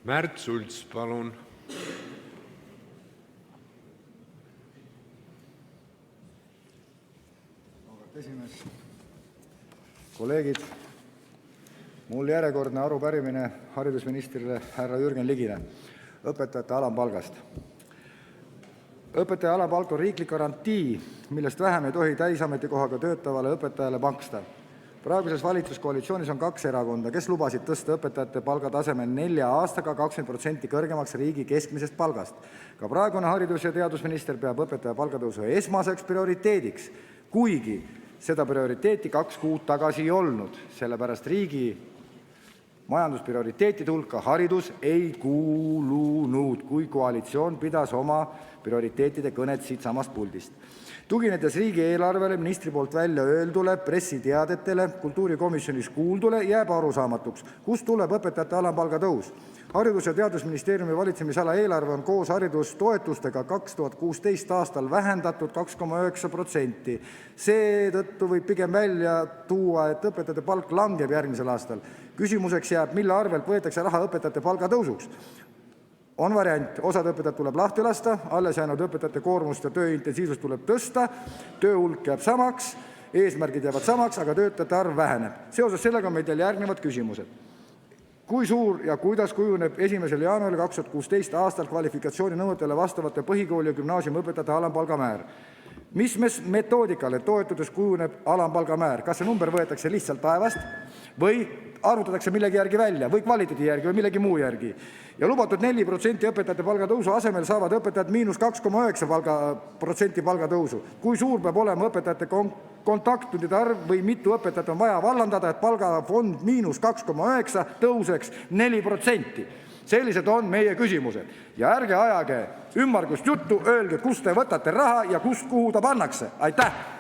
Märt Sults, palun! Esimees, kolleegid, mul järjekordne arupärimine haridusministrile härra Jürgen Ligile õpetajate alampalgast. Õpetaja alampalk on riiklik garantii, millest vähem ei tohi täisametikohaga töötavale õpetajale maksta. Praeguses valitsuskoalitsioonis on 2 erakonda, kes lubasid tõsta õpetajate palgataseme 4 aastaga 20% kõrgemaks riigi keskmisest palgast. Ka praegune haridus- ja teadusminister peab õpetaja palgatõusu esmaseks prioriteediks, kuigi seda prioriteeti 2 kuud tagasi ei olnud, sellepärast riigi majandusprioriteetide hulka haridus ei kuulunud, kui koalitsioon pidas oma prioriteetide kõnet siitsamast puldist. Tuginedes riigieelarvele, ministri poolt välja öeldule, pressiteadetele, kultuurikomisjonis kuuldule, jääb arusaamatuks, kust tuleb õpetajate alampalga tõus. Haridus- ja Teadusministeeriumi valitsemisala eelarve on koos haridustoetustega 2016 aastal vähendatud 2,9%. Seetõttu võib pigem välja tuua, et õpetajate palk langeb järgmisel aastal. Küsimuseks jääb, mille arvelt võetakse raha õpetajate palga tõusuks. On variant, osad õpetajad tuleb lahti lasta, alles jäänud õpetajate koormust ja tööintensiivsust tuleb tõsta, töö hulk jääb samaks, eesmärgid jäävad samaks, aga töötajate arv väheneb. Seoses sellega on meil teil järgnevad küsimused. Kui suur ja kuidas kujuneb 1. jaanuaril 2016 aastal kvalifikatsiooninõuetele vastavate põhikooli ja gümnaasiumi õpetajate alampalga määr? Mis metoodikale toetudes kujuneb alampalga määr? Kas see number võetakse lihtsalt taevast või arvutatakse millegi järgi välja või kvaliteedi järgi või millegi muu järgi? Ja lubatud 4% õpetajate palgatõusu asemel saavad õpetajad -2,9% palgatõusu. Kui suur peab olema õpetajate kontakttundide arv või mitu õpetajat on vaja vallandada, et palgafond -2,9 tõuseks 4%? Sellised on meie küsimused. Ja ärge ajage ümmargust juttu, öelge, kust te võtate raha ja kuhu ta pannakse. Aitäh!